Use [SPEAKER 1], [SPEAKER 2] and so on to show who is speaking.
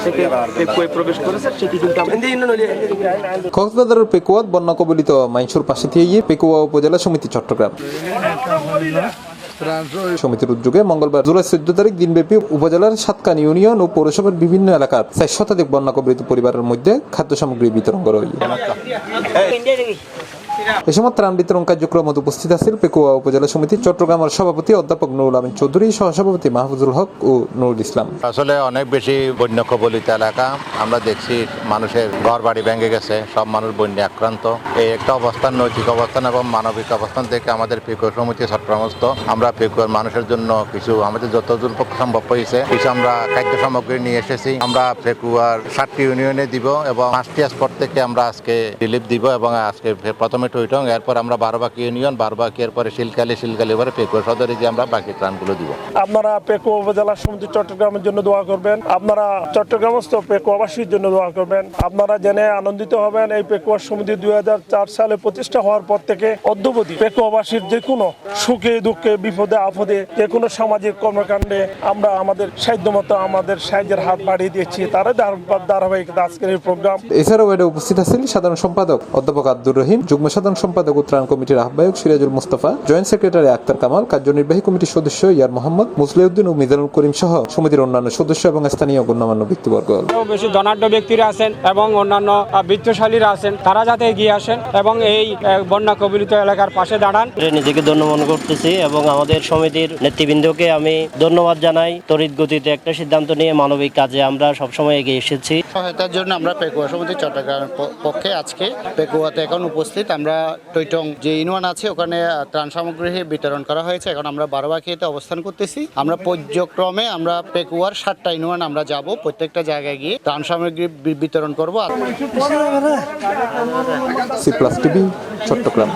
[SPEAKER 1] থেকে পেকুয়ায় প্রবেশ করেছে সেটি কিন্তু
[SPEAKER 2] কক্সবাজারের পেকুয়াত বন্যা কবলিত মাইনসুর পাশে দিয়ে পেকুয়া উপজেলা সমিতি চট্টগ্রাম সমিতির উদ্যোগে মঙ্গলবার জুলাই 14 তারিখ দিনব্যাপী উপজেলার সাতকান ইউনিয়ন ও পৌরসভার বিভিন্ন এলাকার 4 শতাধিক বন্যা কবলিত পরিবারের মধ্যে খাদ্য সামগ্রী বিতরণ করা হয়। এ সময় ত্রাণ বিতরণ কার্যক্রমে উপস্থিত আছেন পেকুয়া উপজেলা সমিতির চট্টগ্রামের সভাপতি অধ্যাপক নুরুল আমিন চৌধুরী, সহসভাপতি মাহফুজুল হক ও নুরুল ইসলাম।
[SPEAKER 3] আসলে অনেক বেশি বন্যা কবলিত এলাকা, আমরা দেখছি মানুষের ঘর বাড়ি ভেঙে গেছে, সব মানুষ বন্যা আক্রান্ত। এই একটা অবস্থান, নৈতিক অবস্থান এবং মানবিক অবস্থান থেকে আমাদের পেকুয়া সমিতি চট্টগ্রামস্থ আমরা পেকুয়ার মানুষের জন্য কিছু আমাদের যতদূর সম্ভব হয়েছে কিছু আমরা খাদ্য সামগ্রী নিয়ে এসেছি। আমরা পেকুয়ার 7টি ইউনিয়নে দিব এবং 5টি স্পট থেকে আমরা আজকে রিলিফ দিব এবং আজকে প্রথমে টুইটং, এরপর আমরা বারবাকি ইউনিয়ন, বারবাকি এরপরে শিলকালি পরে পেকুয়া সদরে গিয়ে আমরা বাকি ত্রাণগুলো দিব।
[SPEAKER 4] আপনারা পেকুয়া উপজেলা সমিতি চট্টগ্রামের জন্য দোয়া করবেন, আপনারা চট্টগ্রামস্থ পেকুয়াবাসীর জন্য দোয়া করবেন। আপনারা জেনে আনন্দিত হবেন এই পেকুয়া সমিতি 2004 সালে প্রতিষ্ঠা হওয়ার পর থেকে অদ্যবধি পেকুয়াবাসীর যে কোনো সুখে দুঃখে বিপদে আপদে যে কোনো সামাজিক কর্মকাণ্ডে আমরা আমাদের সাধ্যমতো আমাদের সাহায্যের হাত বাড়িয়ে দিয়েছি। তারা ধারাবাহিকতা আজকের এই প্রোগ্রাম।
[SPEAKER 2] এছাড়াও এটা উপস্থিত আছেন সাধারণ সম্পাদক অধ্যাপক আব্দুর রহিম, যুগ্ম সাধারণ সম্পাদক ত্রাণ কমিটির আহ্বায়ক সিরাজুল মুস্তাফা, জয়েন্ট সেক্রেটারি আক্তার কামাল, কার্যনির্বাহী কমিটির সদস্য ইয়ার মোহাম্মদ, মুসলিউদ্দিন ও মিজানুল করিম সহ সমিতির অন্যান্য সদস্য এবং স্থানীয় গণ্যমান্য ব্যক্তিবর্গ।
[SPEAKER 5] বেশি ধনাঢ্য ব্যক্তিরা আছেন এবং অন্যান্য বিত্তশালীরা আছেন, তারা যাতে এগিয়ে আসেন এবং এই বন্যা কবলিত এলাকার পাশে দাঁড়ান।
[SPEAKER 6] নিজেকে ধন্য মনে করতেছি এবং আমাদের সমিতির নেতৃবৃন্দকে আমি ধন্যবাদ জানাই। তড়িৎ গতিতে একটা সিদ্ধান্ত নিয়ে মানবিক কাজে আমরা সবসময় এগিয়ে এসেছি।
[SPEAKER 7] সহায়তার জন্য আমরা পেকুয়া সমিতি চট্টগ্রামের পক্ষে আজকে পেকুয়াতে এখন উপস্থিত। আমরা টৈটং যে ইউনিয়ন আছে ওখানে ত্রাণ সামগ্রী বিতরণ করা হয়েছে। এখন আমরা বারবাকিতে অবস্থান করতেছি। আমরা পর্যক্রমে আমরা পেকুয়ার 7টা ইউনিয়ন আমরা যাব, প্রত্যেকটা জায়গায় গিয়ে ত্রাণ সামগ্রী বিতরণ করবো।
[SPEAKER 2] C+ TV Chittagong.